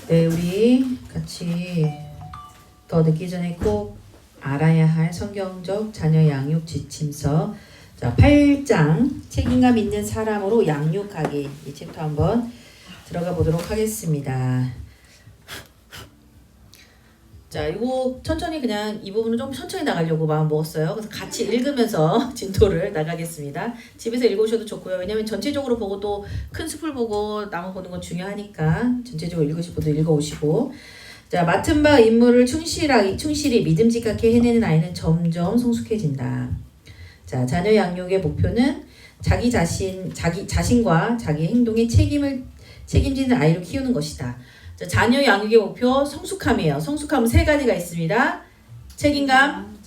네, 우리 같이 더 늦기 전에 꼭 알아야 할 성경적 자녀 양육 지침서 자 8장 책임감 있는 사람으로 양육하기 이 챕터 한번 들어가 보도록 하겠습니다. 자, 이거 천천히 그냥 이 부분은 좀 천천히 나가려고 마음 먹었어요. 그래서 같이 읽으면서 진도를 나가겠습니다. 집에서 읽으셔도 좋고요. 왜냐면 전체적으로 보고 또 큰 숲을 보고 나무 보는 건 중요하니까 전체적으로 읽으실 분도 읽어오시고. 자, 맡은 바 임무를 충실히 믿음직하게 해내는 아이는 점점 성숙해진다. 자, 자녀 양육의 목표는 자기 자신과 자기 행동에 책임지는 아이를 키우는 것이다. 자, 자녀 양육의 목표 성숙함이에요. 성숙함은 세 가지가 있습니다. 책임감,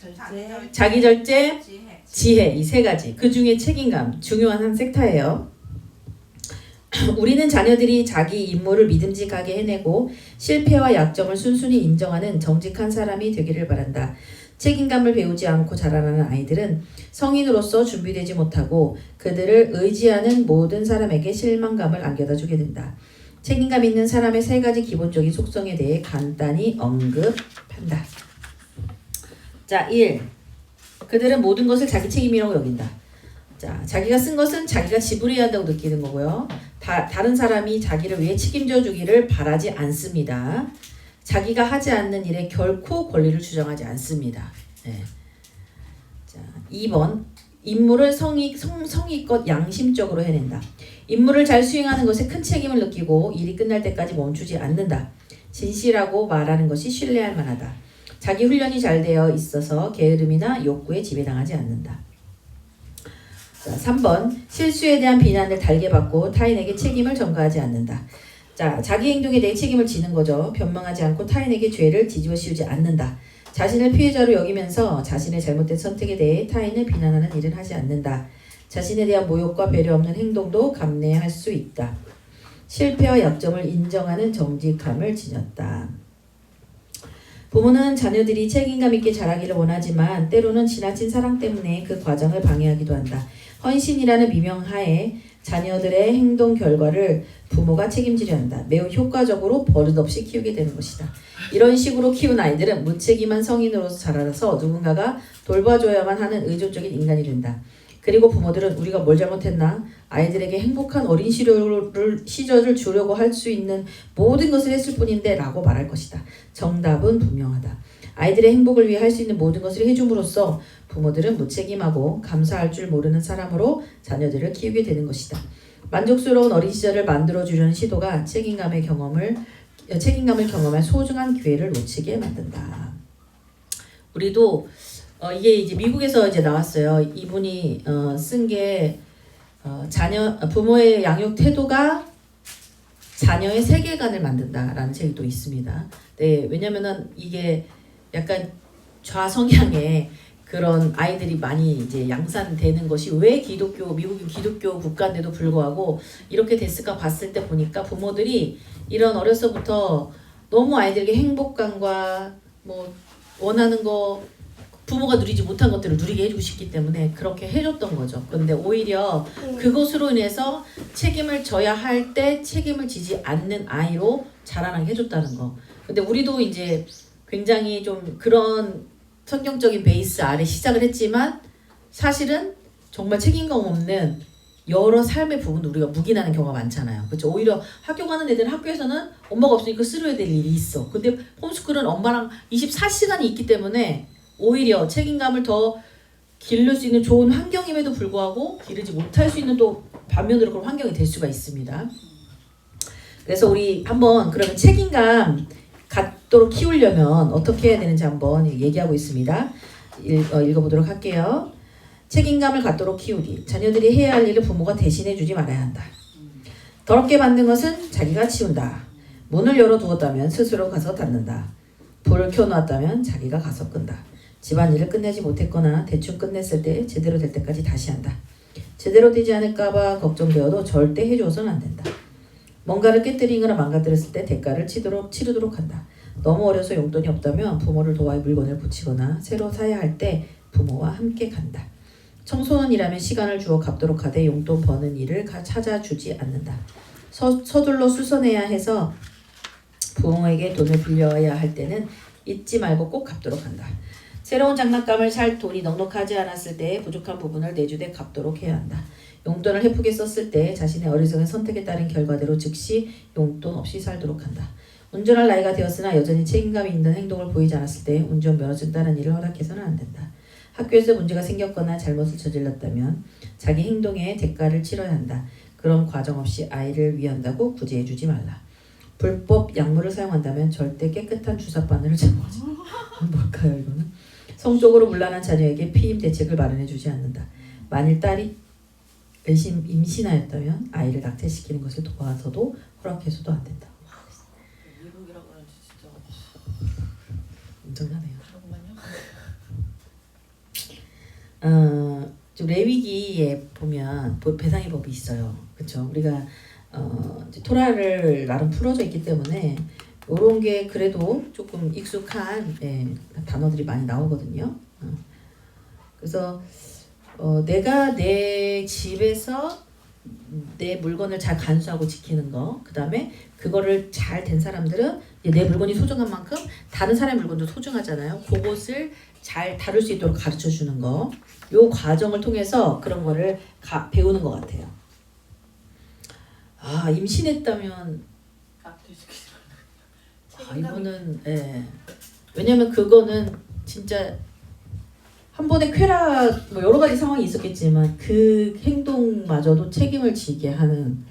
자기 절제, 지혜 이 세 가지. 그 중에 책임감 중요한 한 섹터예요. 우리는 자녀들이 자기 임무를 믿음직하게 해내고 실패와 약점을 순순히 인정하는 정직한 사람이 되기를 바란다. 책임감을 배우지 않고 자라나는 아이들은 성인으로서 준비되지 못하고 그들을 의지하는 모든 사람에게 실망감을 안겨다 주게 된다. 책임감 있는 사람의 세 가지 기본적인 속성에 대해 간단히 언급한다. 자, 1. 그들은 모든 것을 자기 책임이라고 여긴다. 자, 자기가 쓴 것은 자기가 지불해야 한다고 느끼는 거고요. 다른 사람이 자기를 위해 책임져 주기를 바라지 않습니다. 자기가 하지 않는 일에 결코 권리를 주장하지 않습니다. 네. 자, 2번. 임무를 성의껏 양심적으로 해낸다. 임무를 잘 수행하는 것에 큰 책임을 느끼고 일이 끝날 때까지 멈추지 않는다. 진실하고 말하는 것이 신뢰할 만하다. 자기 훈련이 잘 되어 있어서 게으름이나 욕구에 지배당하지 않는다. 자, 3번. 실수에 대한 비난을 달게 받고 타인에게 책임을 전가하지 않는다. 자, 자기 행동에 대해 책임을 지는 거죠. 변명하지 않고 타인에게 죄를 뒤집어 씌우지 않는다. 자신을 피해자로 여기면서 자신의 잘못된 선택에 대해 타인을 비난하는 일은 하지 않는다. 자신에 대한 모욕과 배려 없는 행동도 감내할 수 있다. 실패와 약점을 인정하는 정직함을 지녔다. 부모는 자녀들이 책임감 있게 자라기를 원하지만 때로는 지나친 사랑 때문에 그 과정을 방해하기도 한다. 헌신이라는 미명하에 자녀들의 행동 결과를 부모가 책임지려 한다. 매우 효과적으로 버릇없이 키우게 되는 것이다. 이런 식으로 키운 아이들은 무책임한 성인으로서 자라서 누군가가 돌봐줘야만 하는 의존적인 인간이 된다. 그리고 부모들은 우리가 뭘 잘못했나? 아이들에게 행복한 어린 시절을 주려고 할 수 있는 모든 것을 했을 뿐인데 라고 말할 것이다. 정답은 분명하다. 아이들의 행복을 위해 할 수 있는 모든 것을 해줌으로써 부모들은 무책임하고 감사할 줄 모르는 사람으로 자녀들을 키우게 되는 것이다. 만족스러운 어린 시절을 만들어주려는 시도가 책임감을 경험할 소중한 기회를 놓치게 만든다. 우리도 이게 이제 미국에서 이제 나왔어요. 이분이 쓴 게 부모의 양육 태도가 자녀의 세계관을 만든다라는 책이 또 있습니다. 네, 왜냐면은 이게 약간 좌성향의 그런 아이들이 많이 이제 양산되는 것이 왜 미국이 기독교 국가인데도 불구하고 이렇게 됐을까 봤을 때 보니까 부모들이 이런 어려서부터 너무 아이들에게 행복감과 뭐 원하는 거 부모가 누리지 못한 것들을 누리게 해주고 싶기 때문에 그렇게 해줬던 거죠. 그런데 오히려 그것으로 인해서 책임을 져야 할 때 책임을 지지 않는 아이로 자라나게 해줬다는 거. 근데 우리도 이제 굉장히 좀 그런 성경적인 베이스 아래 시작을 했지만 사실은 정말 책임감 없는 여러 삶의 부분 우리가 묵인하는 경우가 많잖아요. 그렇죠? 오히려 학교 가는 애들은 학교에서는 엄마가 없으니까 쓰러야 될 일이 있어. 근데 홈스쿨은 엄마랑 24시간이 있기 때문에 오히려 책임감을 더 기를 수 있는 좋은 환경임에도 불구하고 기르지 못할 수 있는 또 반면으로 그런 환경이 될 수가 있습니다. 그래서 우리 한번 그러면 책임감 갖도록 키우려면 어떻게 해야 되는지 한번 얘기하고 있습니다. 읽어보도록 할게요. 책임감을 갖도록 키우기. 자녀들이 해야 할 일을 부모가 대신해 주지 말아야 한다. 더럽게 만든 것은 자기가 치운다. 문을 열어두었다면 스스로 가서 닫는다. 불을 켜놓았다면 자기가 가서 끈다. 집안일을 끝내지 못했거나 대충 끝냈을 때 제대로 될 때까지 다시 한다. 제대로 되지 않을까봐 걱정되어도 절대 해줘서는 안 된다. 뭔가를 깨뜨리거나 망가뜨렸을 때 대가를 치르도록 한다. 너무 어려서 용돈이 없다면 부모를 도와 물건을 고치거나 새로 사야 할 때 부모와 함께 간다. 청소년이라면 시간을 주어 갚도록 하되 용돈 버는 일을 찾아주지 않는다. 서둘러 수선해야 해서 부모에게 돈을 빌려야 할 때는 잊지 말고 꼭 갚도록 한다. 새로운 장난감을 살 돈이 넉넉하지 않았을 때 부족한 부분을 내주되 갚도록 해야 한다. 용돈을 헤프게 썼을 때 자신의 어리석은 선택에 따른 결과대로 즉시 용돈 없이 살도록 한다. 운전할 나이가 되었으나 여전히 책임감이 있는 행동을 보이지 않았을 때 운전면허증 따는 일을 허락해서는 안 된다. 학교에서 문제가 생겼거나 잘못을 저질렀다면 자기 행동의 대가를 치러야 한다. 그런 과정 없이 아이를 위한다고 구제해주지 말라. 불법 약물을 사용한다면 절대 깨끗한 주사 바늘을 제공하지. 뭘까요 이거는? 성적으로 문란한 자녀에게 피임 대책을 마련해주지 않는다. 만일 딸이 임신하였다면 아이를 낙태시키는 것을 도와서도 허락해서도 안 된다. 미국이라 그런지 진짜 엄청나네요. 잠깐만요. 좀 레위기에 보면 배상의 법이 있어요. 그렇죠? 우리가 이제 토라를 나름 풀어져 있기 때문에 이런 게 그래도 조금 익숙한 단어들이 많이 나오거든요. 그래서 내가 내 집에서 내 물건을 잘 간수하고 지키는 거, 그 다음에 그거를 잘 된 사람들은 내 물건이 소중한 만큼 다른 사람의 물건도 소중하잖아요. 그것을 잘 다룰 수 있도록 가르쳐 주는 거, 요 과정을 통해서 그런 거를 배우는 것 같아요. 아, 임신했다면 이거는 왜냐면 그거는 진짜 한 번에 쾌락 뭐 여러 가지 상황이 있었겠지만 그 행동마저도 책임을 지게 하는,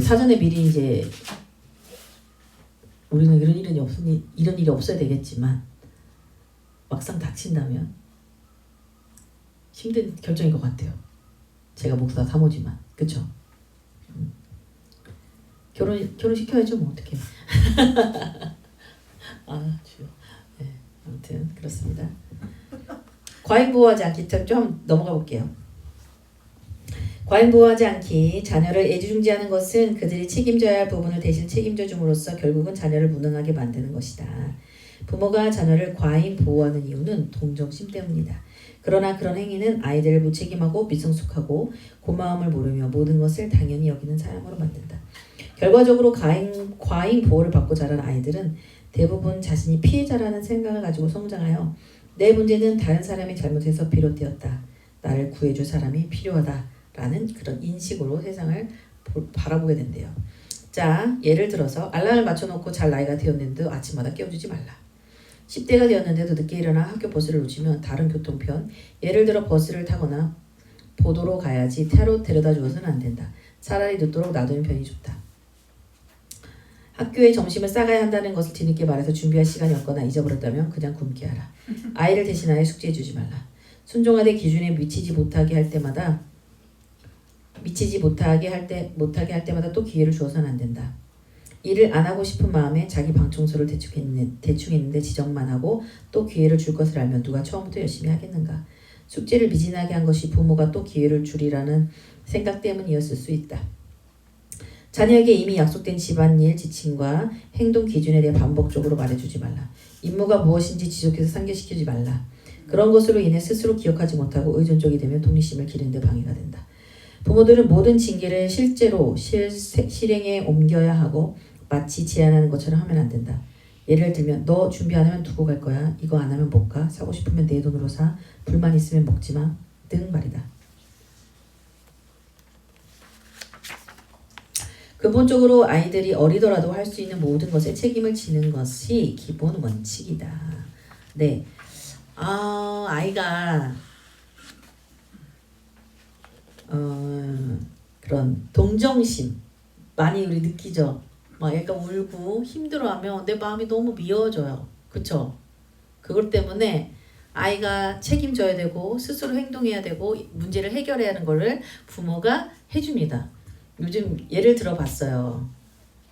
사전에 미리 이제 우리는 이런 일이 없어야 되겠지만 막상 닥친다면 힘든 결정인 것 같아요. 제가 목사 사모지만 그쵸? 결혼 시켜야죠 뭐 어떡해. 아 주여. 네, 아무튼 그렇습니다. 과잉보호하지 않기 좀 넘어가 볼게요. 과잉보호하지 않기. 자녀를 애지중지하는 것은 그들이 책임져야 할 부분을 대신 책임져 줌으로써 결국은 자녀를 무능하게 만드는 것이다. 부모가 자녀를 과잉 보호하는 이유는 동정심 때문이다. 그러나 그런 행위는 아이들을 무책임하고 미성숙하고 고마움을 모르며 모든 것을 당연히 여기는 사람으로 만든다. 결과적으로 과잉 보호를 받고 자란 아이들은 대부분 자신이 피해자라는 생각을 가지고 성장하여 내 문제는 다른 사람이 잘못해서 비롯되었다. 나를 구해줄 사람이 필요하다. 라는 그런 인식으로 세상을 바라보게 된대요. 자, 예를 들어서 알람을 맞춰놓고 잘 나이가 되었는데도 아침마다 깨워주지 말라. 10대가 되었는데도 늦게 일어나 학교 버스를 놓치면 다른 교통편, 예를 들어 버스를 타거나 보도로 가야지 차로 데려다 주어서는 안 된다. 차라리 늦도록 놔두는 편이 좋다. 학교에 점심을 싸가야 한다는 것을 뒤늦게 말해서 준비할 시간이 없거나 잊어버렸다면 그냥 굶게 하라. 아이를 대신하여 숙제해주지 말라. 순종하되 기준에 미치지 못하게 할 때마다 또 기회를 주어서는 안 된다. 일을 안 하고 싶은 마음에 자기 방 청소를 대충 했는데 지적만 하고 또 기회를 줄 것을 알면 누가 처음부터 열심히 하겠는가. 숙제를 미진하게 한 것이 부모가 또 기회를 주리라는 생각 때문이었을 수 있다. 자녀에게 이미 약속된 집안일 지침과 행동 기준에 대해 반복적으로 말해주지 말라. 임무가 무엇인지 지속해서 상기시키지 말라. 그런 것으로 인해 스스로 기억하지 못하고 의존적이 되면 독립심을 기르는 데 방해가 된다. 부모들은 모든 징계를 실제로 실행에 옮겨야 하고 마치 제안하는 것처럼 하면 안 된다. 예를 들면 너 준비 안 하면 두고 갈 거야. 이거 안 하면 못 가. 사고 싶으면 내 돈으로 사. 불만 있으면 먹지 마. 등 말이다. 근본적으로 아이들이 어리더라도 할 수 있는 모든 것에 책임을 지는 것이 기본 원칙이다. 네, 아이가 그런 동정심 많이 우리 느끼죠. 막 약간 울고 힘들어하면 내 마음이 너무 미워져요. 그쵸? 그것 때문에 아이가 책임져야 되고 스스로 행동해야 되고 문제를 해결해야 하는 거를 부모가 해줍니다. 요즘 예를 들어봤어요.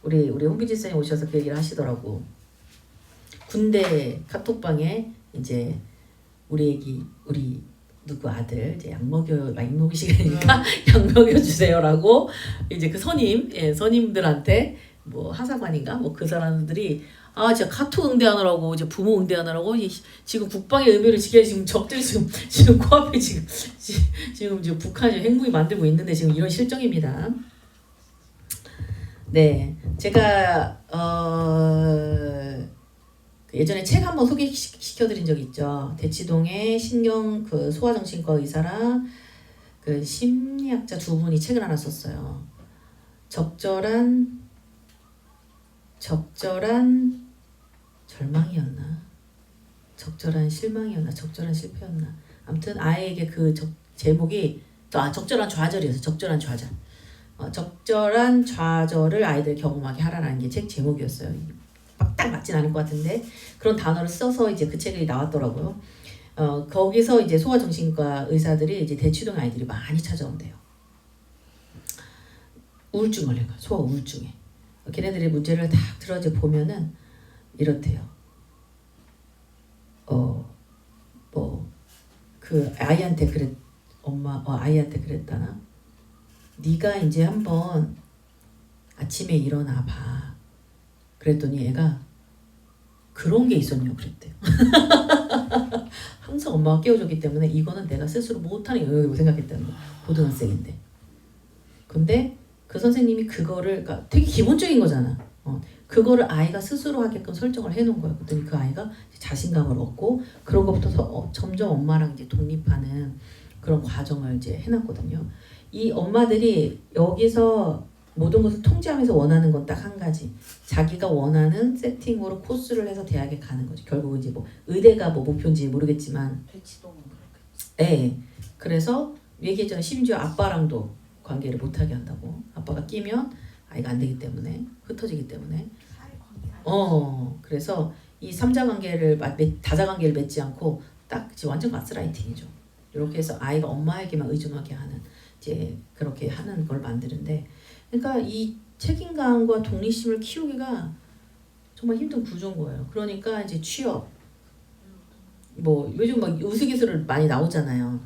우리 홍기진 선생님 오셔서 그 얘기를 하시더라고. 군대 카톡방에 이제 우리 누구 아들 이제 약 먹이 시간이니까 약 먹여주세요라고 이제 그 선임들한테 뭐 하사관인가 뭐 그 사람들이 진짜 카톡 응대하느라고 이제 부모 응대하느라고 지금 국방의 의무를 지켜야 지금 적들이 지금 코앞에 지금 북한이 핵무기 만들고 있는데 지금 이런 실정입니다. 네, 제가 그 예전에 책 한번 소개시켜드린 적 있죠. 대치동에 신경 그 소아정신과 의사랑 그 심리학자 두 분이 책을 하나 썼어요. 적절한 절망이었나? 적절한 실망이었나? 적절한 실패였나? 아무튼 아이에게 그 제목이 적절한 좌절이었어요. 적절한 좌절. 적절한 좌절을 아이들 경험하게 하라는 게 책 제목이었어요. 딱 맞진 않을 것 같은데 그런 단어를 써서 이제 그 책이 나왔더라고요. 거기서 이제 소아정신과 의사들이 이제 대치동 아이들이 많이 찾아온대요. 우울증 걸린 거야. 소아 우울증에. 걔네들의 문제를 딱 들어 이제 보면은 이렇대요. 뭐 그 아이한테 아이한테 그랬다나. 네가 이제 한번 아침에 일어나 봐. 그랬더니 애가 그런 게 있었냐고 그랬대요. 항상 엄마가 깨워줬기 때문에 이거는 내가 스스로 못하는 영역이라고 생각했다는 거예요. 고등학생인데. 근데 그 선생님이 그거를 그러니까 되게 기본적인 거잖아. 그거를 아이가 스스로 하게끔 설정을 해놓은 거예요. 그랬더니 그 아이가 자신감을 얻고 그런 것부터 점점 엄마랑 이제 독립하는 그런 과정을 이제 해놨거든요. 이 엄마들이 여기서 모든 것을 통제하면서 원하는 건 딱 한 가지. 자기가 원하는 세팅으로 코스를 해서 대학에 가는 거죠. 결국은 이제 뭐 의대가 뭐 목표인지 모르겠지만. 대치동은 그렇겠지. 네. 그래서 얘기했잖아요. 심지어 아빠랑도 관계를 못하게 한다고. 아빠가 끼면 아이가 안 되기 때문에 흩어지기 때문에. 그래서 이 삼자 관계를 다자 관계를 맺지 않고 딱 이제 완전 가스라이팅이죠. 이렇게 해서 아이가 엄마에게만 의존하게 하는 이제 그렇게 하는 걸 만드는데, 그러니까 이 책임감과 독립심을 키우기가 정말 힘든 구조인 거예요. 그러니까 이제 취업, 뭐 요즘 막 우스갯소리를 많이 나오잖아요.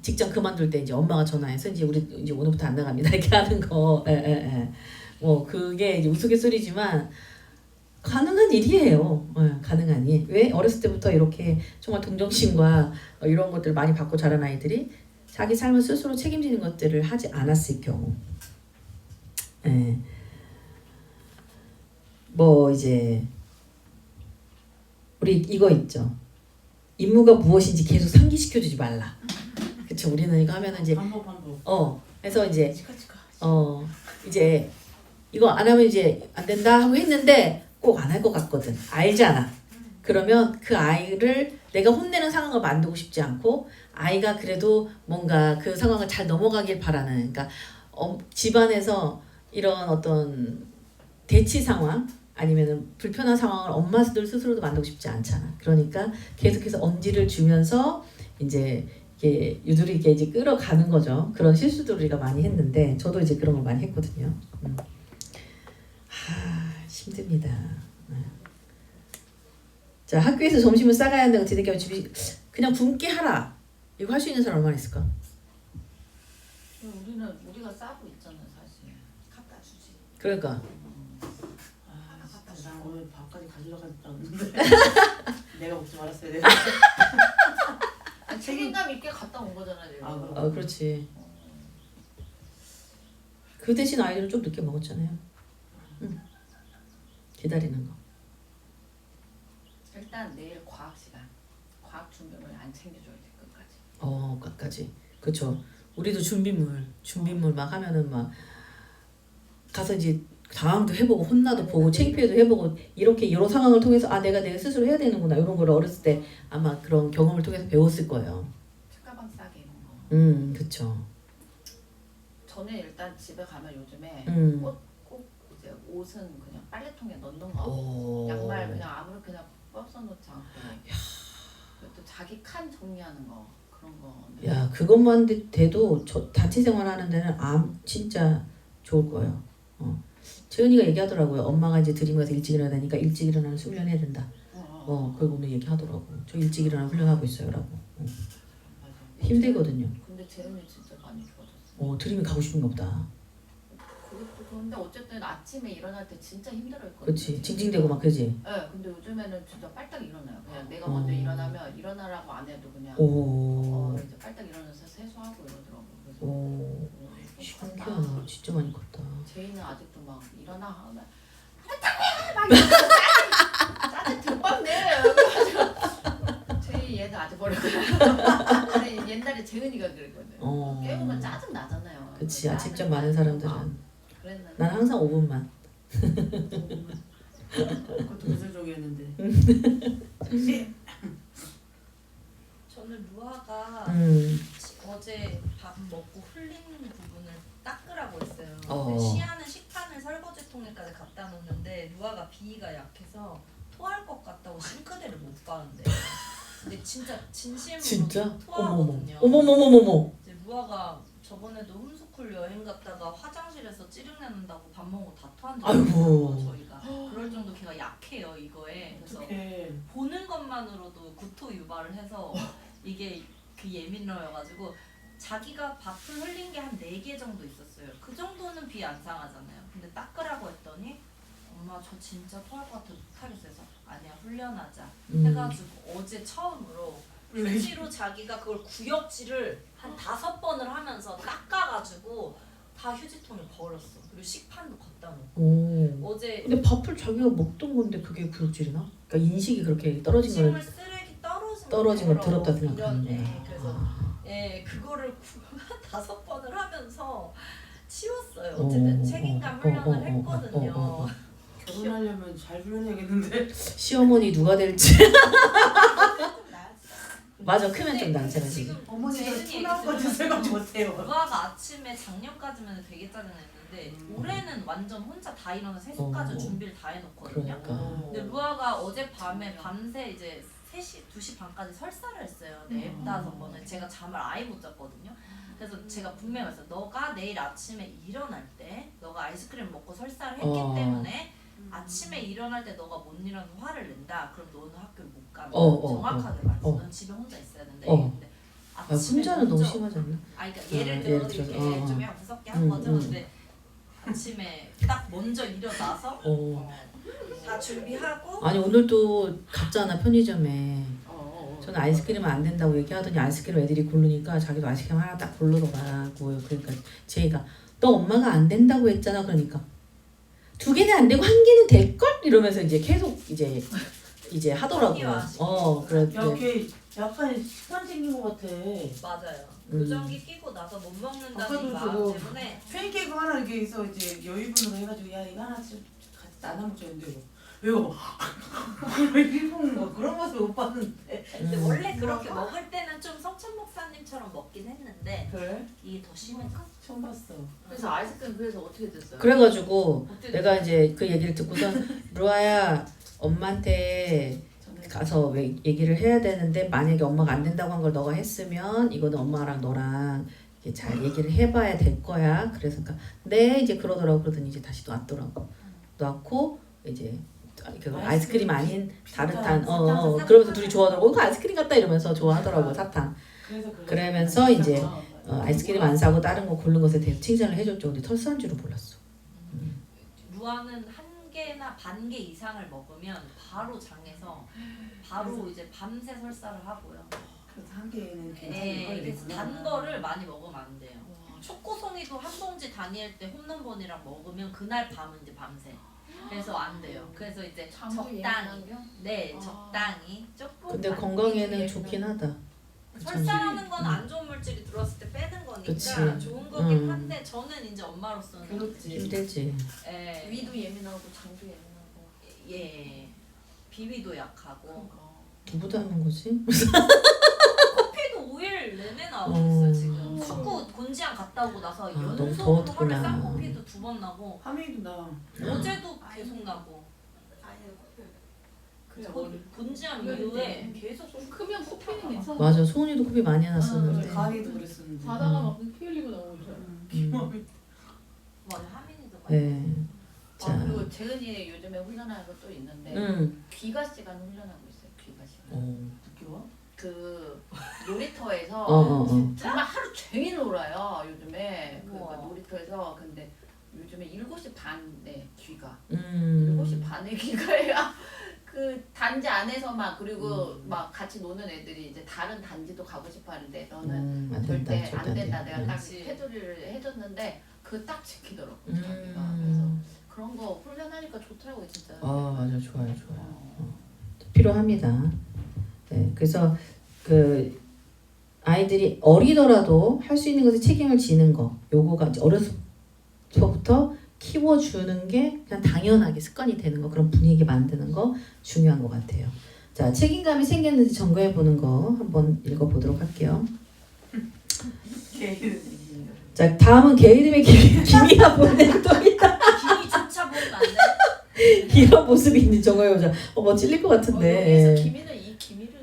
직장 그만둘 때 이제 엄마가 전화해서 이제 우리 이제 오늘부터 안 나갑니다 이렇게 하는 거. 뭐 그게 이제 우스갯소리지만 가능한 일이에요. 가능한 일. 왜 어렸을 때부터 이렇게 정말 동정심과 이런 것들 많이 받고 자란 아이들이 자기 삶을 스스로 책임지는 것들을 하지 않았을 경우. 뭐 이제 우리 이거 있죠. 임무가 무엇인지 계속 상기시켜주지 말라. 그쵸? 우리는 이거 하면은 이제 반복. 그래서 이제 치카치카. 이제 이거 안 하면 이제 안 된다 하고 했는데 꼭 안 할 것 같거든. 알잖아. 그러면 그 아이를 내가 혼내는 상황을 만들고 싶지 않고 아이가 그래도 뭔가 그 상황을 잘 넘어가길 바라는, 그러니까 집안에서 이런 어떤 대치 상황 아니면은 불편한 상황을 엄마들 스스로도 만들고 싶지 않잖아. 그러니까 계속해서 언지를 주면서 이제 이게 유두리게 이제 끌어가는 거죠. 그런 실수들을 우리가 많이 했는데 저도 이제 그런 걸 많이 했거든요. 힘듭니다. 자, 학교에서 점심을 싸가야 한다고 뒤늦게 집이 그냥 굶게 하라. 이거 할 수 있는 사람 얼마나 있을까? 우리가 싸고 있잖아 사실. 갖다 주지. 그러니까 나 오늘 밥까지 가지러 갔다는데 내가 먹지 말았어야 돼. 책임감 있게 갔다 온 거잖아 내가. 그렇지. 그 대신 아이들은 좀 늦게 먹었잖아요. 기다리는 거. 일단 내일 과학 시간. 과학 준비물 안 챙겨줘야 돼 끝까지. 끝까지. 그렇죠. 우리도 준비물 막 하면은 막 가서 이제 당황도 해보고 혼나도 보고 창피해도 해보고 이렇게 여러 상황을 통해서 내가 스스로 해야 되는구나 이런 걸 어렸을 때 아마 그런 경험을 통해서 배웠을 거예요. 책가방 싸게 이런 거. 그렇죠. 저는 일단 집에 가면 요즘에 꼭 이제 옷은 그냥 빨래통에 넣는 거. 양말 그냥 아무렇게나 벗어놓지 않고. 또 자기 칸 정리하는 거 그런 거. 야, 그것만 돼도 단체 생활하는 데는 진짜 좋을 거예요. 채은이가 얘기하더라고요. 엄마가 이제 드림 가서 일찍 일어나니까 일찍 일어나는 훈련 해야 된다. 그리고 오늘 얘기하더라고. 저 일찍 일어나는 훈련하고 있어요라고. 맞아. 힘들거든요. 근데 재은이 진짜 많이 좋아졌어. 드림이 가고 싶은가 보다. 그것도 그런데 어쨌든 아침에 일어날 때 진짜 힘들어했거든. 그렇지. 징징대고 막 그지. 네, 근데 요즘에는 진짜 빨딱 일어나요. 그냥 내가 먼저 일어나면 일어나라고 안 해도 그냥. 이제 빨딱 일어나서 세수하고 이러더라고. 그래서 신기하다. 진짜 많이 컸다. 제이는 아직도 막 일어나 하면 막 이러면서 짜증 들뻔네. 제이 얘는 아직 버렸거든. 근데 옛날에 재은이가 그랬거든. 깨우면 짜증 나잖아요. 그치. 아침잠 많은 사람들은. 그랬는데 난 항상 5분만. 그것도 무슬종이었는데. 저는 루아가 어제 밥 먹고 흘린 부분을 닦으라고 했어요. 근데 시아는 식판을 설거지통에까지 갖다 놓는데 루아가 비위가 약해서 토할 것 같다고 싱크대를 못 가는데. 근데 진짜 진심으로 진짜? 토하거든요. 어머머머머머. 이제 루아가 저번에도 홈스쿨 여행 갔다가 화장실에서 찌릉내는다고 밥 먹고 다 토한 적이 아이고. 있어요. 저희가 그럴 정도 걔가 약해요 이거에. 그래서 어떡해. 보는 것만으로도 구토 유발을 해서 이게 그 예민러여가지고 자기가 밥을 흘린 게 한 4개 정도 있었어요. 그 정도는 비 안 상하잖아요. 근데 닦으라고 했더니 엄마 저 진짜 토할 것 같아 못하겠어 해서 아니야 훈련하자 해가지고 어제 처음으로 휴지로 자기가 그걸 구역질을 한 5번을 하면서 닦아가지고 다 휴지통에 버렸어. 그리고 식판도 갖다 놓고 어제 근데 밥을 자기가 먹던 건데 그게 구역질이나? 그러니까 인식이 그렇게 떨어진 거는 음식물 쓰레기 떨어진 걸 거라고 들었다 생각하는 이런, 거야. 그래서 그거를 한 5번을 하면서 치웠어요. 어쨌든 책임감 훈련을 했거든요. 결혼하려면 잘 훈련해야겠는데. 시어머니 누가 될지. 맞아, 크면 좀 낫잖아 지금. 어머니가 토나올 것 같은 생각 못해요. 루아가 아침에 작년까지면 되게 짜증냈는데 올해는 완전 혼자 다 일어나 세수까지 준비를 다 해놓거든요. 그러니까. 근데 루아가 어젯밤에 밤새 이제 3시, 2시 반까지 설사를 했어요. 4-5번을. 제가 잠을 아예 못 잤거든요. 그래서 제가 분명히 말했어요. 너가 내일 아침에 일어날 때 너가 아이스크림 먹고 설사를 했기 때문에 아침에 일어날 때 너가 못 일어나서 화를 낸다. 그럼 너는 학교를 못 가는 거야. 정확하게 말했어. 넌 집에 혼자 있어야 된다. 근데 혼자는 너무 심하지 않나? 그러니까 예를 들어 이렇게 좀 약간 무섭게 한 거죠. 근데 아침에 딱 먼저 일어나서 다 준비하고 아니 오늘도 갔잖아 편의점에. 저는 아이스크림은 안 된다고 얘기하더니 아이스크림 애들이 고르니까 자기도 아이스크림 하나 딱 고르더라고요. 그러니까 제이가 너 엄마가 안 된다고 했잖아. 그러니까 2개는 안 되고 1개는 될 걸? 이러면서 이제 계속 이제 하더라고요. 그런데 이렇게 약간 습관 생긴 것 같아. 맞아요. 교정기 끼고 나서 못 먹는다는 아까도 마음 저거 때문에 팬케이크 하나 이렇게 있어 이제 여유분으로 해가지고 야 이거 하나씩 같이 나눠 먹자 했는데 이거 일본 뭐 그런 모습 못 봤는데. 근데 원래 그렇게 먹을 때는 좀 성천 목사님처럼 먹긴 했는데 그래? 이게 더 심했어. 처음 봤어. 그래서 아이스크림 그래서 어떻게 됐어요? 그래가지고 어떻게 내가 이제 그 얘기를 듣고선 루아야 엄마한테 가서 왜 얘기를 해야 되는데 만약에 엄마가 안 된다고 한 걸 너가 했으면 이거는 엄마랑 너랑 이게 잘 얘기를 해봐야 될 거야. 그래서 그러니까 네 이제 그러더라고. 그러더니 이제 다시 놨더라고. 놨고 이제 그 아이스크림 아닌 다른 탄 그러면서 둘이 좋아하더라고. 이거 아이스크림 같다 이러면서 좋아하더라고. 사탕. 그러면서 이제 아이스크림 안 사고 다른 거 고른 것에 대해서 칭찬을 해줬죠. 근데 털싼 줄은 몰랐어. 루아는 1개나 반 개 이상을 먹으면 바로 장에서 바로 이제 밤새 설사를 하고요. 그래서 한 개는 그래서 단 거를 많이 먹으면 안 돼요. 초코송이도 한 봉지 다니엘 때 홈런본이랑 먹으면 그날 밤은 이제 밤새. 그래서 안 돼요. 그래서 이제 적당히 적당히 조금. 근데 건강에는 좋긴 하다. 설사라는 건 안 좋은 물질이 들어왔을 때 빼는 거니까 그치. 좋은 거긴 한데 저는 이제 엄마로서는 힘들지. 위도 예민하고 장도 예민하고 비위도 약하고 누구도 하는 거지? 코피도 5일 내내 나오고 있어요 지금. 자꾸 곤지암 갔다 오고 나서 너무 연속으로 더웠구나. 하루에 쌍코피도 2번 나고 하민이도 나. 어제도 계속 나고 곤지암 이후에 계속 크면 코피는 괜찮아. 맞아. 소은이도 코피 많이 났었는데. 가은이도 그랬었는데. 자다가 막 피 흘리고 나오죠. 맞아 하민이도 네. 자. 그리고 재은이 요즘에 훈련하는 거 또 있는데 귀가 시간 훈련하고 있어요. 귀가 시간. 웃겨? 그 놀이터에서 정말 하루 종일 놀아요. 요즘에 그러니까 놀이터에서 근데 요즘에 7시 반에 귀가 7시 반에 귀가야. 그 단지 안에서만 그리고 막 같이 노는 애들이 이제 다른 단지도 가고 싶어 하는데 너는 안 절대 된다, 안 된다. 내가 딱 그치. 테두리를 해줬는데 그 딱 지키더라고 자기가. 그래서 그런 거 훈련하니까 좋더라고요 진짜. 맞아, 좋아요. 필요합니다. 네, 그래서 그 아이들이 어리더라도 할 수 있는 것에 책임을 지는 거, 요거가 이제 어려서부터 키워주는 게 그냥 당연하게 습관이 되는 거, 그런 분위기 만드는 거 중요한 것 같아요. 자, 책임감이 생겼는지 점검해 보는 거 한번 읽어보도록 할게요. 자, 다음은 게으름의 기미가 보이는 또이다. 기미조차 보면 안 돼. 이런 모습이 있는 점검해보자. 뭐 찔릴 것 같은데. 여기서 기미는 이 기미를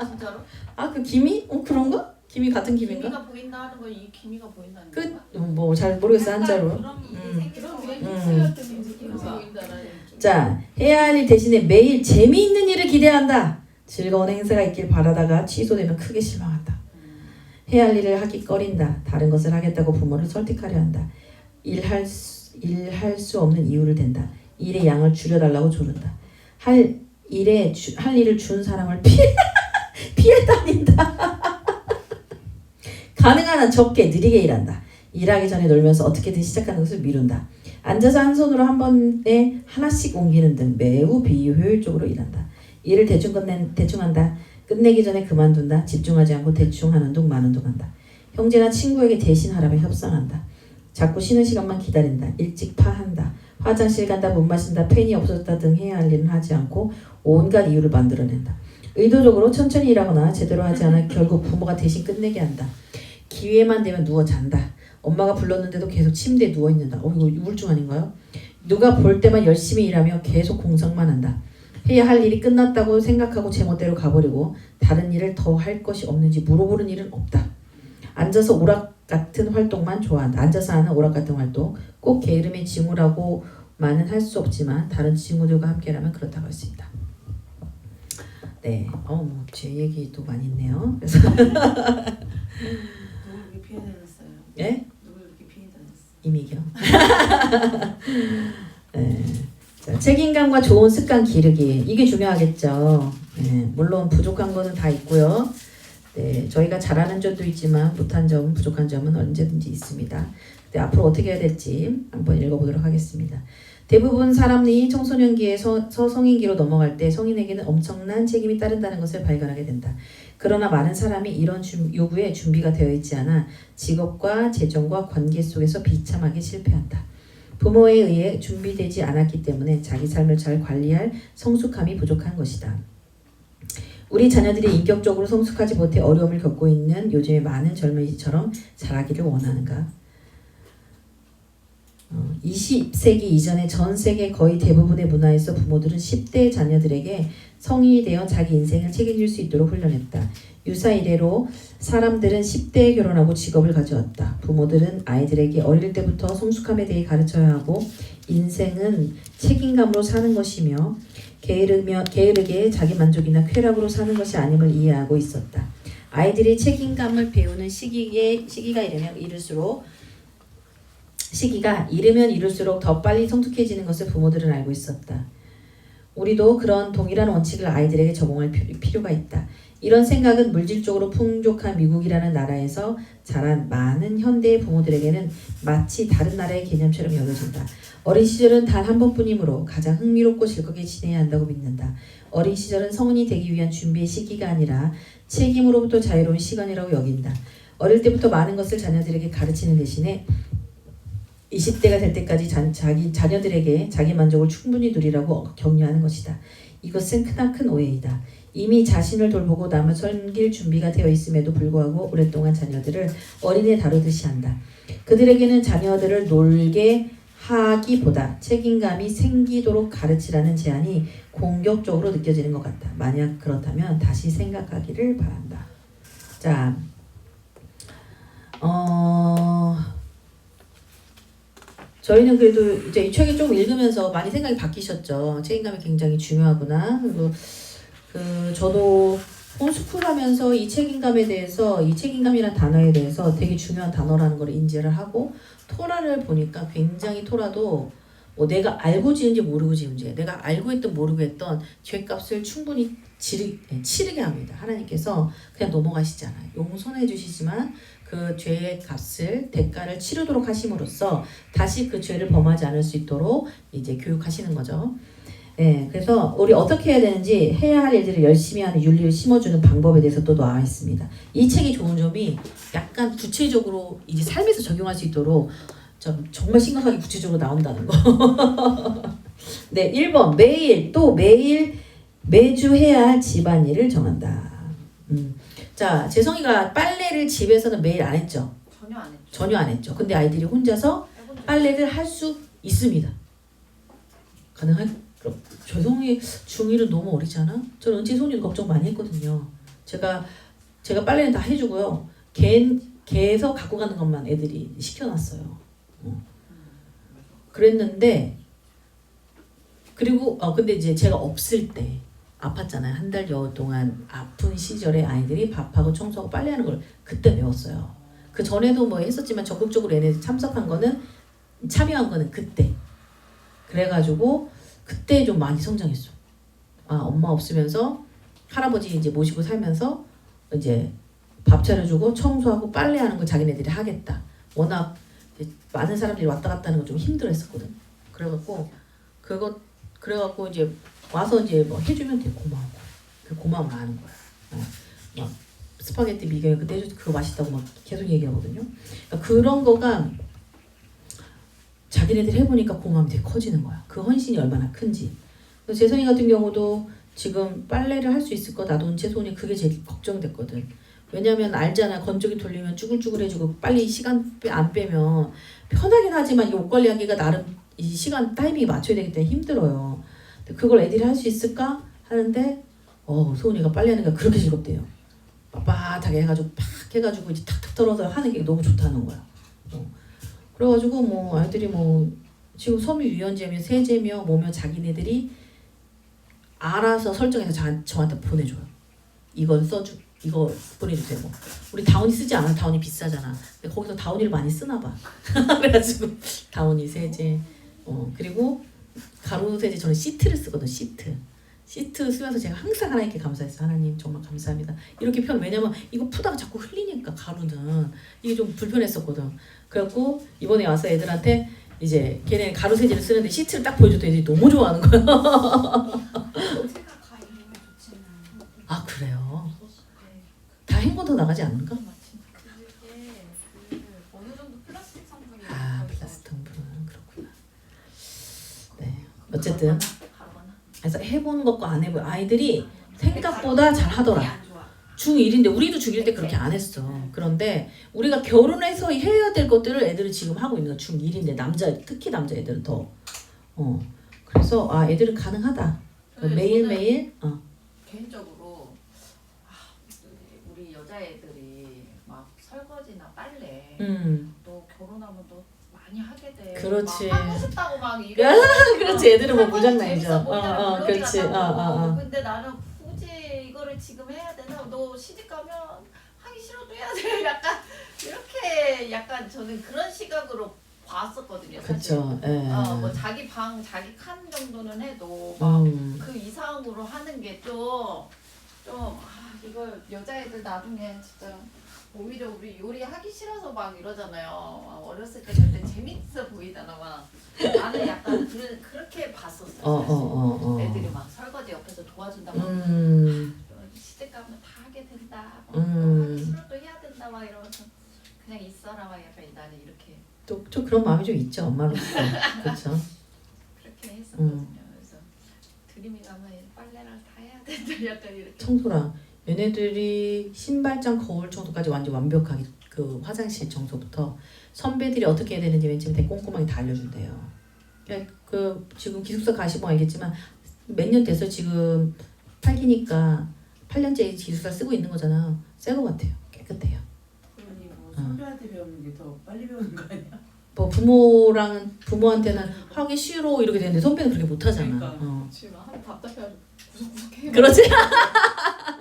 진짜로? 아, 그 기미? 그런가? 기미 같은 기미인가? 기미가 보인다 하는 건 이 기미가 보인다는 그 건가? 뭐 잘 모르겠어 한자로. 그런 일이 음. 생기는 거 그런 같아요. 게 같은 느낌이 보인다라는 좀. 자, 해야 할 일 대신에 매일 재미있는 일을 기대한다. 즐거운 행사가 있길 바라다가 취소되면 크게 실망한다. 해야 할 일을 하기 꺼린다. 다른 것을 하겠다고 부모를 설득하려 한다. 일할 수 없는 이유를 댄다. 일의 양을 줄여달라고 조른다. 할 일을 준 사람을 피해 다닌다. 가능한 한 적게 느리게 일한다. 일하기 전에 놀면서 어떻게든 시작하는 것을 미룬다. 앉아서 한 손으로 한 번에 하나씩 옮기는 등 매우 비효율적으로 일한다. 일을 대충 한다. 끝내기 전에 그만둔다. 집중하지 않고 대충 하는 둥 마는 둥 한다. 형제나 친구에게 대신 하라며 협상한다. 자꾸 쉬는 시간만 기다린다. 일찍 파한다. 화장실 간다. 물 마신다. 펜이 없어졌다 등 해야 할 일은 하지 않고 온갖 이유를 만들어낸다. 의도적으로 천천히 일하거나 제대로 하지 않아 결국 부모가 대신 끝내게 한다. 기회만 되면 누워 잔다. 엄마가 불렀는데도 계속 침대에 누워 있는다. 이거 우울증 아닌가요? 누가 볼 때만 열심히 일하며 계속 공상만 한다. 해야 할 일이 끝났다고 생각하고 제멋대로 가버리고 다른 일을 더 할 것이 없는지 물어보는 일은 없다. 앉아서 오락 같은 활동만 좋아한다. 앉아서 하는 오락 같은 활동. 꼭 게으름의 징후라고만은 할 수 없지만 다른 친구들과 함께라면 그렇다고 할 수 있다. 네, 제 얘기도 많이 있네요. 그래서 누굴 이렇게 피해 다녔어요? 예? 누굴 이렇게 피해 다녔어? 이미경. 네. 자, 책임감과 좋은 습관 기르기 이게 중요하겠죠. 네, 물론 부족한 거는 다 있고요. 네, 저희가 잘하는 점도 있지만 못한 점, 부족한 점은 언제든지 있습니다. 근데 앞으로 어떻게 해야 될지 한번 읽어보도록 하겠습니다. 대부분 사람이 청소년기에서 성인기로 넘어갈 때 성인에게는 엄청난 책임이 따른다는 것을 발견하게 된다. 그러나 많은 사람이 이런 요구에 준비가 되어 있지 않아 직업과 재정과 관계 속에서 비참하게 실패한다. 부모에 의해 준비되지 않았기 때문에 자기 삶을 잘 관리할 성숙함이 부족한 것이다. 우리 자녀들이 인격적으로 성숙하지 못해 어려움을 겪고 있는 요즘의 많은 젊은이처럼 자라기를 원하는가? 20세기 이전에 전 세계 거의 대부분의 문화에서 부모들은 10대 자녀들에게 성인이 되어 자기 인생을 책임질 수 있도록 훈련했다. 유사 이래로 사람들은 10대에 결혼하고 직업을 가져왔다. 부모들은 아이들에게 어릴 때부터 성숙함에 대해 가르쳐야 하고 인생은 책임감으로 사는 것이며 게으르게 자기 만족이나 쾌락으로 사는 것이 아님을 이해하고 있었다. 아이들이 책임감을 배우는 시기가 이르면 이룰수록 더 빨리 성숙해지는 것을 부모들은 알고 있었다. 우리도 그런 동일한 원칙을 아이들에게 적용할 필요가 있다. 이런 생각은 물질적으로 풍족한 미국이라는 나라에서 자란 많은 현대의 부모들에게는 마치 다른 나라의 개념처럼 여겨진다. 어린 시절은 단 한 번뿐이므로 가장 흥미롭고 즐겁게 지내야 한다고 믿는다. 어린 시절은 성인이 되기 위한 준비의 시기가 아니라 책임으로부터 자유로운 시간이라고 여긴다. 어릴 때부터 많은 것을 자녀들에게 가르치는 대신에 20대가 될 때까지 자기 자녀들에게 자기 만족을 충분히 누리라고 격려하는 것이다. 이것은 크나큰 오해이다. 이미 자신을 돌보고 남을 섬길 준비가 되어 있음에도 불구하고 오랫동안 자녀들을 어린애 다루듯이 한다. 그들에게는 자녀들을 놀게 하기보다 책임감이 생기도록 가르치라는 제안이 공격적으로 느껴지는 것 같다. 만약 그렇다면 다시 생각하기를 바란다. 자, 저희는 그래도 이제 이 책을 좀 읽으면서 많이 생각이 바뀌셨죠. 책임감이 굉장히 중요하구나. 그리고 저도 홈스쿨 하면서 이 책임감에 대해서, 이 책임감이라는 단어에 대해서 되게 중요한 단어라는 걸 인지를 하고 토라를 보니까 굉장히 토라도 뭐 내가 알고 지은지 모르고 지은지 내가 알고 있든 모르고 했던 죄값을 충분히 치르게 합니다. 하나님께서 그냥 넘어가시잖아요. 용서해 주시지만 그 죄의 값을 대가를 치르도록 하심으로써 다시 그 죄를 범하지 않을 수 있도록 이제 교육하시는 거죠. 네, 그래서 우리 어떻게 해야 되는지 해야 할 일들을 열심히 하는 윤리를 심어주는 방법에 대해서 또 나와 있습니다. 이 책이 좋은 점이 약간 구체적으로 이제 삶에서 적용할 수 있도록 정말 심각하게 구체적으로 나온다는 거. 네, 1번 매주 해야 할 집안일을 정한다. 자, 재성이가 빨래를 집에서는 매일 안 했죠? 전혀 안 했죠. 근데 아이들이 혼자서 빨래를 할 수 있습니다. 가능할? 그럼 재성이 중1은 너무 어리잖아? 저는 은채 손님 걱정 많이 했거든요. 제가 빨래는 다 해주고요. 걔에서 갖고 가는 것만 애들이 시켜놨어요. 그랬는데 그리고 근데 이제 제가 없을 때 아팠잖아요. 한 달여 동안 아픈 시절에 아이들이 밥하고 청소하고 빨래하는 걸 그때 배웠어요. 그 전에도 뭐 했었지만 적극적으로 얘네들 참여한 거는 그때. 그래가지고 그때 좀 많이 성장했어. 엄마 없으면서 할아버지 이제 모시고 살면서 이제 밥 차려주고 청소하고 빨래하는 걸 자기네들이 하겠다. 워낙 많은 사람들이 왔다 갔다 하는 거 좀 힘들었었거든. 그래갖고 이제 와서 이제 뭐 해주면 되게 고마워. 그 고마움을 아는 거야. 막 스파게티 미개 그때 해줘서 그거 맛있다고 막 계속 얘기하거든요. 그러니까 그런 거가 자기네들 해보니까 고마움이 되게 커지는 거야. 그 헌신이 얼마나 큰지. 재선이 같은 경우도 지금 빨래를 할 수 있을 거 나도 은채 손이 그게 제일 걱정됐거든. 왜냐면 알잖아. 건조기 돌리면 쭈글쭈글해지고 빨리 시간 안 빼면 편하긴 하지만 이 옷 관리하기가 나름 이 시간 타이밍이 맞춰야 되기 때문에 힘들어요. 근데 그걸 애들이 할 수 있을까 하는데 소은이가 빨래하는 게 그렇게 즐겁대요. 빳빳하게 해가지고 팍 해가지고 이제 탁탁 털어서 하는 게 너무 좋다는 거야. 그래가지고 뭐 아이들이 뭐 지금 섬유유연제며 세제며 뭐며 자기네들이 알아서 설정해서 저한테 보내줘요. 이거 보내주세요. 뭐. 우리 다운이 쓰지 않아. 다운이 비싸잖아. 근데 거기서 다운이를 많이 쓰나 봐. 그래가지고 다운이 세제. 그리고 가루 세제 저는 시트를 쓰거든. 시트 쓰면서 제가 항상 하나님께 감사했어요. 하나님 정말 감사합니다. 이렇게 왜냐면 이거 푸다가 자꾸 흘리니까 가루는 이게 좀 불편했었거든. 그래갖고 이번에 와서 애들한테 이제 걔네 가루 세제를 쓰는데 시트를 딱 보여줬더니 애들이 너무 좋아하는 거야. 제가 가입이 좋지는 아 그래요? 다 헹궈 더 나가지 않는가? 그게 어느 정도 플라스틱 성분이 플라스틱 성분은 그렇구나. 네, 어쨌든 그래서 해본 것과 안 해본 아이들이 생각보다 잘 하더라. 중1인데 우리도 중1 때 그렇게 안 했어. 그런데 우리가 결혼해서 해야 될 것들을 애들은 지금 하고 있는 거 중1인데 특히 남자애들은 더. 그래서 애들은 가능하다. 매일매일 개인적으로 우리 여자애들이 막 설거지나 빨래 또 결혼하면 또 많이 하게 돼. 그렇지. 막 하고 싶다고 막 이래. 그렇지. 애들은 뭐 무장난이죠. 그렇지. 근데 나는 굳이 이거를 지금 해야 되나? 너 시집 가면 하기 싫어도 해야 돼. 약간 저는 그런 시각으로 봤었거든요. 사실. 그렇죠. 뭐 자기 방, 자기 칸 정도는 해도 막 그 이상으로 하는 게 이걸 여자애들 나중에 진짜 오히려 우리 요리하기 싫어서 막 이러잖아요. 어렸을 때 그때 재밌어 보이잖아. 막 나는 약간 그렇게 봤었어요. 애들이 막 설거지 옆에서 도와준다고 시집 가면 다 하게 된다. 하기 싫어도 해야 된다. 막 이러면서 그냥 있어라. 막 약간 나는 이렇게 또 좀 그런 마음이 좀 있죠. 엄마로서. 그렇죠. 그렇게 했었거든요. 그래서 드림이 가면 빨래를 다 해야 된다. 약간 이렇게. 청소랑 얘네들이 신발장 거울 청소까지 완전 완벽하게 그 화장실 청소부터 선배들이 어떻게 해야 되는지 맨 처음에 되게 꼼꼼하게 다 알려준대요. 그러니까 그 지금 기숙사 가시면 알겠지만 몇 년 돼서 지금 8기니까 8년째 기숙사 쓰고 있는 거잖아. 새 거 같아요. 깨끗해요. 그러니 뭐 선배한테 배우는 게 더 빨리 배우는 거 아니야? 뭐 부모한테는 하기 싫어 이렇게 되는데 선배는 그렇게 못 하잖아. 그러니까. 지금 한 답답해가지고 구석구석해. 그렇지.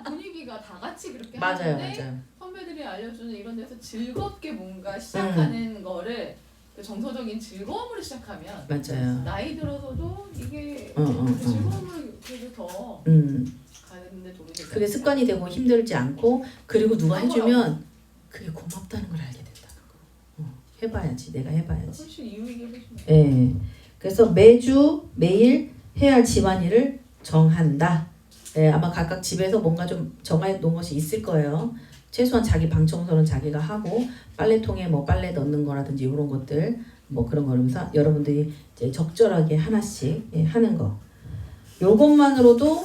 분위기가 다 같이 그렇게 맞아요, 하는데 맞아요. 선배들이 알려주는 이런 데서 즐겁게 뭔가 시작하는 거를 그 정서적인 즐거움으로 시작하면 맞아요. 나이 들어서도 이게 어. 즐거움을 그래도 더 음. 가는데 도움이 되지 그게 않을까? 습관이 되고 힘들지 않고 그리고 누가 해주면 그게 고맙다는 걸 알게 된다는 거. 해봐야지. 내가 해봐야지. 훨씬 이유이게 해보시면 예. 그래서 매일 해야 할 집안일을 정한다. 예, 아마 각각 집에서 뭔가 좀 정해 놓은 것이 있을 거예요. 최소한 자기 방 청소는 자기가 하고 빨래통에 뭐 빨래 넣는 거라든지 이런 것들 뭐 그런 거면서 여러분들이 이제 적절하게 하나씩 하는 거. 요것만으로도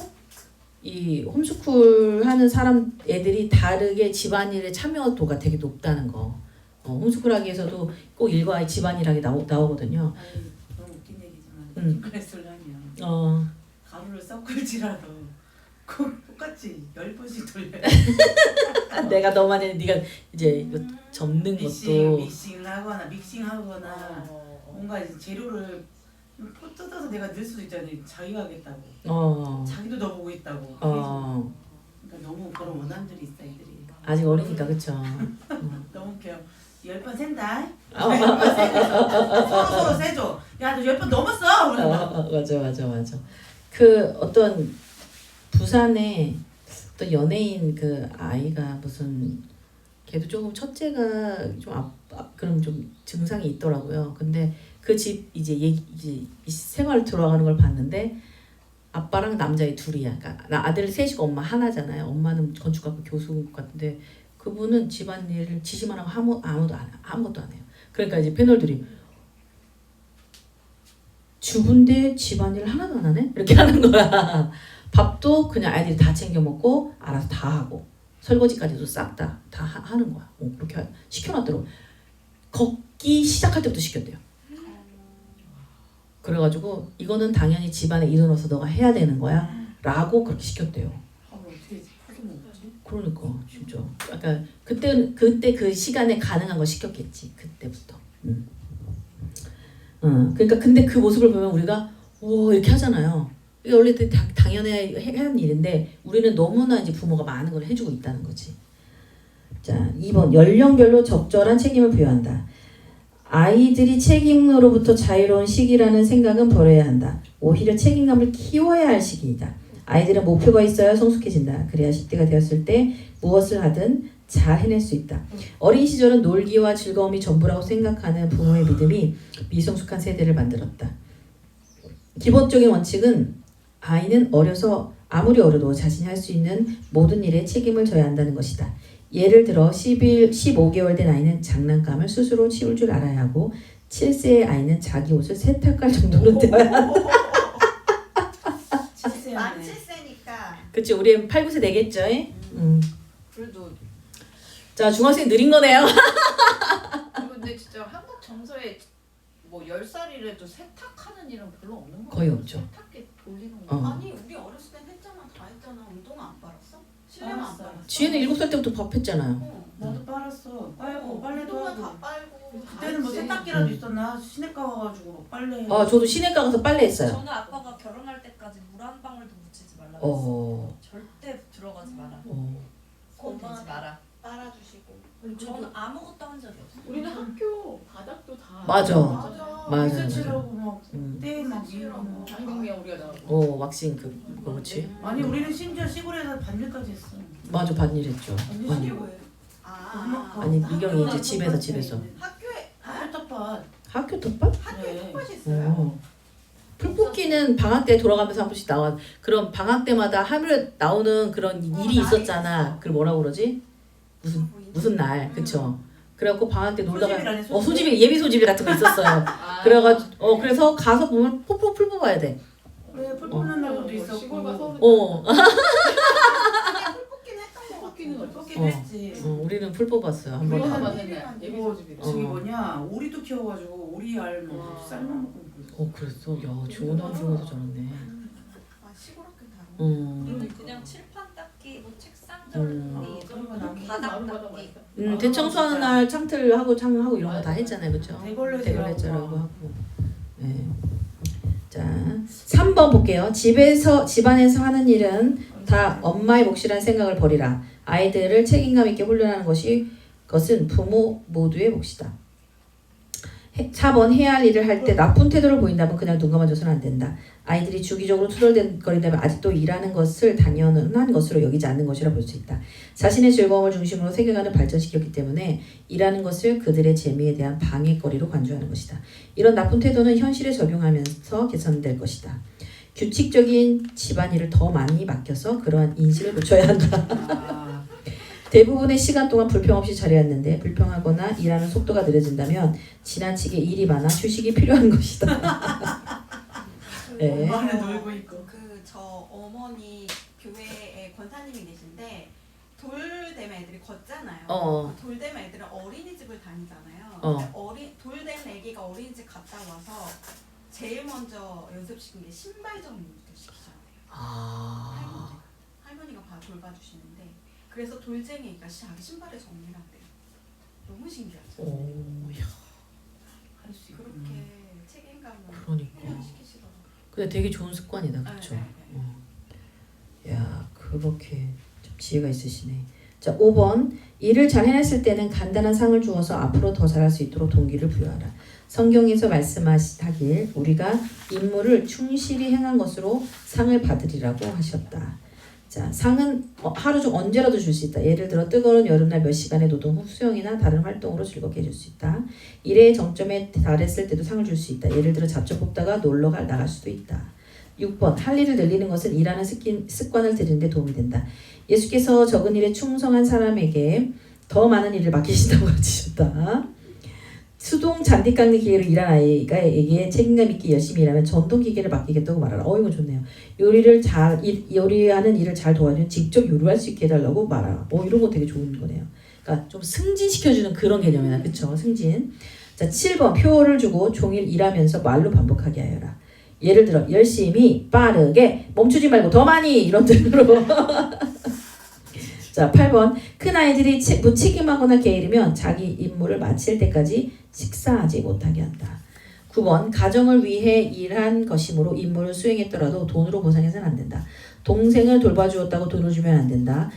이 홈스쿨 하는 사람 애들이 다르게 집안일에 참여도가 되게 높다는 거. 홈스쿨하기 위해서도 꼭 일과 집안일하게 나오거든요. 아니 너무 웃긴 얘기지만 음. 하면 가루를 섞을지라도 꼭 똑같이 10번씩 돌려요. 내가 너만 해, 네가 이제 이거 접는 것도 믹싱하거나 뭔가 이제 재료를 포 뜯어서 내가 넣을 수도 있잖아요. 자기가 하겠다고. 자기도 넣어보고 있다고. 어. 그러니까 너무 그런 원한들이 있어 애들이. 아직 어리니까 그쵸. 너무 웃겨요. 10번 센다. 10번 세줘. 서로 세줘. 야 너 10번 넘었어. 맞아. 그 어떤 부산에 어떤 연예인 그 아이가 무슨 걔도 조금 첫째가 좀 그런 좀 증상이 있더라고요. 근데 그 집 이제 생활 들어가는 걸 봤는데 아빠랑 남자애 둘이야. 그러니까 아들 셋이고 엄마 하나잖아요. 엄마는 건축학과 교수 같은데 그분은 집안일을 지시만 하고 아무것도 안 해요. 그러니까 이제 패널들이 주부인데 집안일 하나도 안 하네? 이렇게 하는 거야. 밥도 그냥 아이들이 다 챙겨 먹고 알아서 다 하고 설거지까지도 싹 다 하는 거야. 그렇게 시켜놨더라고. 걷기 시작할 때부터 시켰대요. 그래가지고 이거는 당연히 집안에 일어나서 너가 해야 되는 거야 라고 그렇게 시켰대요. 어떻게 퍼서 먹지? 그러니까 진짜 약간 그때 그 시간에 가능한 거 시켰겠지 그때부터. 그러니까 근데 그 모습을 보면 우리가 오 이렇게 하잖아요. 이게 원래 당연해야 하는 일인데 우리는 너무나 이제 부모가 많은 걸 해주고 있다는 거지. 자 2번 연령별로 적절한 책임을 부여한다. 아이들이 책임으로부터 자유로운 시기라는 생각은 버려야 한다. 오히려 책임감을 키워야 할 시기이다. 아이들은 목표가 있어야 성숙해진다. 그래야 10대가 되었을 때 무엇을 하든 잘 해낼 수 있다. 어린 시절은 놀기와 즐거움이 전부라고 생각하는 부모의 믿음이 미성숙한 세대를 만들었다. 기본적인 원칙은 아이는 어려서 아무리 어려도 자신이 할 수 있는 모든 일에 책임을 져야 한다는 것이다. 예를 들어 15개월 된 아이는 장난감을 스스로 치울 줄 알아야 하고 7세의 아이는 자기 옷을 세탁할 정도는 되어야 한다. 만 7세니까. 그치 우리 8, 9세 되겠죠? 그래도 자 중학생 느린 거네요. 근데 진짜 한국 정서에 뭐 10살이라도 세탁하는 일은 별로 없는 거 거의 같아요. 없죠. 세탁기 돌리는 거. 아니 우리 어렸을 땐 했잖아. 다 했잖아. 운동화 안 빨았어? 실내화 안 빨았어. 빨았어? 지혜는 7살 때부터 밥 했잖아요. 어. 나도 빨았어. 빨고 빨래도 운동화 다 하고. 빨고. 다 그때는 뭐 했지. 세탁기라도 있었나? 시내가 와가지고 빨래. 저도 시내가 가서 빨래했어요. 저는 아빠가 결혼할 때까지 물 한 방울도 묻히지 말라고 했어요. 절대 들어가지 마라. 손 대지 마라. 빨아주시고. 저는 아무것도 한 적이 없어요. 우리는 학교 바닥도 다 맞아. 맞아. 맞아. 미세치라고 막 음. 때막 밀고. 장동미야 우리가 나가고 왁싱 그렇지. 아니 우리는 심지어 시골에서 반일까지 했어. 맞아 반일했죠. 반일 아니, 시골에. 아. 아니 미경이 이제 집에서 학교에 학교 텃밭. 학교 텃밭? 학교에 네. 텃밭이 있어요. 풀뽑기는 방학 때 돌아가면서 한 번씩 나와. 그럼 방학 때마다 하루에 나오는 그런 일이 날이 있었잖아. 있었어. 그걸 뭐라고 그러지? 무슨 날, 그쵸? 그래갖고 방학 때 놀다가 소집일 아니야, 소집일? 소집일 예비 소집일 같은 거 있었어요. 그래가지고 그래서 가서 보면 풀 뽑아야 돼. 그래 풀 뽑는 날도 있었고. 시골 가서 풀뽑기는 했던 거 뽑기는 같아. 없어. 뽑긴 했지. 우리는 풀 뽑았어요 한 그거 번. 하나 한 맞는 일이랑 날 예비 뭐. 소집이라. 저기 뭐냐 오리도 키워가지고 오리알 뭐 와. 쌀만 먹고. 그랬어. 야 좋은 환경에서 저렇네. 아 시골 학교 다른. 우리는 그냥 칠판 닦기, 뭐 책상 정리, 그런 거 나무. 바닥 마루마다 닦기. 많다. 대청소하는 날 창틀 하고 창하고 이런 거 다 했잖아요, 그렇죠? 대걸레질하고 하고. 네. 자, 3번 볼게요. 집안에서 하는 일은 다 엄마의 몫이라는 생각을 버리라. 아이들을 책임감 있게 훈련하는 것은 부모 모두의 몫이다. 4번 해야 할 일을 할 때 나쁜 태도를 보인다면 그냥 눈 감아줘서는 안 된다. 아이들이 주기적으로 투덜거린다면 아직도 일하는 것을 당연한 것으로 여기지 않는 것이라 볼 수 있다. 자신의 즐거움을 중심으로 세계관을 발전시켰기 때문에 일하는 것을 그들의 재미에 대한 방해거리로 간주하는 것이다. 이런 나쁜 태도는 현실에 적용하면서 개선될 것이다. 규칙적인 집안일을 더 많이 맡겨서 그러한 인식을 고쳐야 한다. 대부분의 시간 동안 불평 없이 잘해왔는데 불평하거나 일하는 속도가 느려진다면 지나치게 일이 많아 휴식이 필요한 것이다. 네. 엄마는 놀고 있고. 그 저 어머니 교회에 권사님이 계신데 돌됨 애들이 걷잖아요. 돌됨 애들은 어린이집을 다니잖아요. 근데 돌됨 애기가 어린이집 갔다 와서 제일 먼저 연습시킨 게 신발 정리부터 시키잖아요. 할머니가 돌봐주시는데 그래서 돌쟁이 애기가 자기 신발을 정리를 한대요. 너무 신기하죠. 할 수 있고. 그렇게 책임감을 그러니까. 훈련시키시더라고요. 근데 되게 좋은 습관이다, 그렇죠? 야, 그렇게 좀 지혜가 있으시네. 자, 5번 일을 잘 해냈을 때는 간단한 상을 주어서 앞으로 더 잘할 수 있도록 동기를 부여하라. 성경에서 말씀하시길 우리가 임무를 충실히 행한 것으로 상을 받으리라고 하셨다. 자, 상은 하루 중 언제라도 줄 수 있다. 예를 들어 뜨거운 여름날 몇 시간의 노동 후 수영이나 다른 활동으로 즐겁게 해줄 수 있다. 일의 정점에 달했을 때도 상을 줄 수 있다. 예를 들어 잡초 뽑다가 놀러 나갈 수도 있다. 6번 할 일을 늘리는 것은 일하는 습관을 들이는 데 도움이 된다. 예수께서 적은 일에 충성한 사람에게 더 많은 일을 맡기신다고 가르치셨다. 수동 잔디 깎는 기계로 일한 아이에게 책임감 있게 열심히 일하면 전동 기계를 맡기겠다고 말하라. 이거 좋네요. 요리하는 일을 잘 도와주면 직접 요리할 수 있게 해달라고 말하라. 이런 거 되게 좋은 거네요. 그러니까 좀 승진시켜주는 그런 개념이다. 그쵸? 승진. 자, 7번 표를 주고 종일 일하면서 말로 반복하게 하여라. 예를 들어 열심히, 빠르게, 멈추지 말고 더 많이 이런 뜻으로. 자, 8번 큰 아이들이 무책임하거나 게으르면 자기 임무를 마칠 때까지 식사하지 못하게 한다. 9번 가정을 위해 일한 것이므로 임무를 수행했더라도 돈으로 보상해서는 안 된다. 동생을 돌봐주었다고 돈을 주면 안 된다.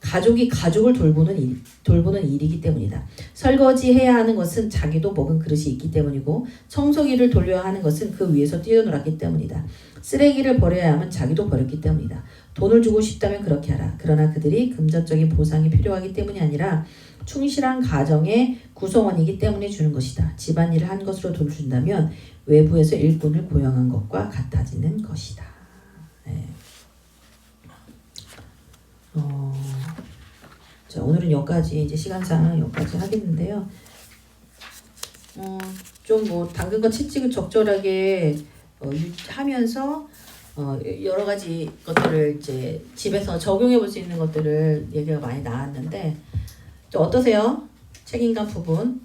가족이 가족을 돌보는 일이기 때문이다. 설거지해야 하는 것은 자기도 먹은 그릇이 있기 때문이고 청소기를 돌려야 하는 것은 그 위에서 뛰어놀았기 때문이다. 쓰레기를 버려야 하면 자기도 버렸기 때문이다. 돈을 주고 싶다면 그렇게 하라. 그러나 그들이 금전적인 보상이 필요하기 때문이 아니라 충실한 가정의 구성원이기 때문에 주는 것이다. 집안일을 한 것으로 돈을 준다면 외부에서 일꾼을 고용한 것과 같아지는 것이다. 네. 자, 오늘은 여기까지 이제 시간상 여기까지 하겠는데요. 좀 뭐 당근과 채찍을 적절하게 하면서 여러 가지 것들을 이제 집에서 적용해 볼 수 있는 것들을 얘기가 많이 나왔는데 좀 어떠세요? 책임감 부분.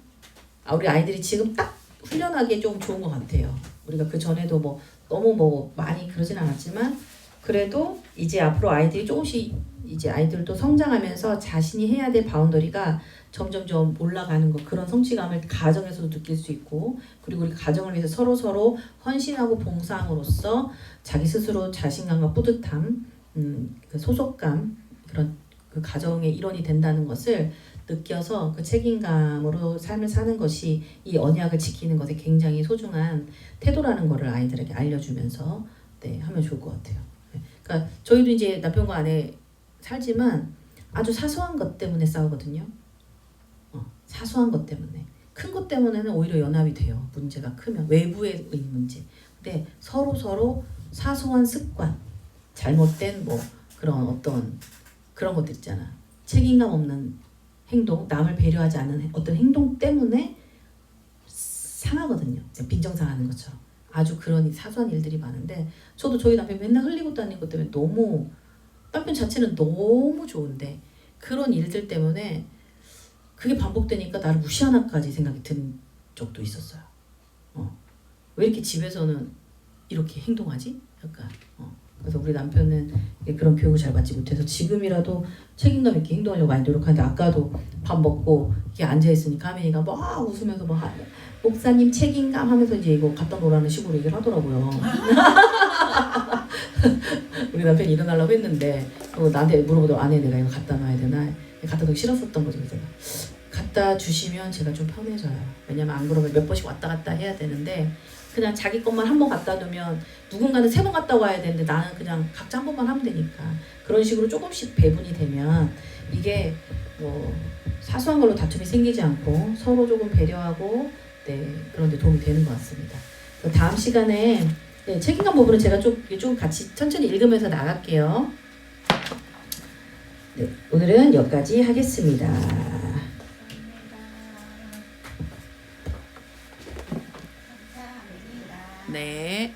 우리 아이들이 지금 딱 훈련하기에 좀 좋은 것 같아요. 우리가 그 전에도 뭐 너무 많이 그러진 않았지만 그래도 이제 앞으로 아이들이 조금씩 이제 아이들도 성장하면서 자신이 해야 될 바운더리가 점점점 올라가는 것, 그런 성취감을 가정에서도 느낄 수 있고, 그리고 우리 가정을 위해서 서로 헌신하고 봉사함으로써 자기 스스로 자신감과 뿌듯함, 그 소속감, 그런 그 가정의 일원이 된다는 것을 느껴서 그 책임감으로 삶을 사는 것이 이 언약을 지키는 것에 굉장히 소중한 태도라는 것을 아이들에게 알려주면서 하면 좋을 것 같아요. 그러니까 저희도 이제 남편과 아내 살지만 아주 사소한 것 때문에 싸우거든요. 사소한 것 때문에. 큰 것 때문에는 오히려 연합이 돼요. 문제가 크면. 외부의 문제. 근데 서로 사소한 습관, 잘못된 뭐 그런 어떤 그런 것들 있잖아. 책임감 없는 행동, 남을 배려하지 않는 어떤 행동 때문에 상하거든요. 빈정상하는 것처럼. 아주 그런 사소한 일들이 많은데 저도 저희 남편 맨날 흘리고 다니는 것 때문에 너무 남편 자체는 너무 좋은데 그런 일들 때문에 그게 반복되니까 나를 무시하나까지 생각이 든 적도 있었어요. 왜 이렇게 집에서는 이렇게 행동하지? 약간 그래서 우리 남편은 그런 교육을 잘 받지 못해서 지금이라도 책임감 있게 행동하려고 많이 노력하는데 아까도 밥 먹고 이렇게 앉아있으니까 하민이가 막 웃으면서 막 목사님 책임감 하면서 이제 이거 갖다 놓으라는 식으로 얘기를 하더라고요. 우리 남편이 일어나려고 했는데 나한테 물어보더라고. 안에 내가 이거 갖다 놔야 되나? 갖다 놓기 싫었었던 거죠. 그래서 갖다 주시면 제가 좀 편해져요. 왜냐면 안 그러면 몇 번씩 왔다 갔다 해야 되는데 그냥 자기 것만 한 번 갖다 두면 누군가는 3번 갔다 와야 되는데 나는 그냥 각자 한 번만 하면 되니까 그런 식으로 조금씩 배분이 되면 이게 뭐 사소한 걸로 다툼이 생기지 않고 서로 조금 배려하고 네 그런 데 도움이 되는 것 같습니다. 다음 시간에 네, 책임감 부분은 제가 좀 같이 천천히 읽으면서 나갈게요. 네, 오늘은 여기까지 하겠습니다. 네.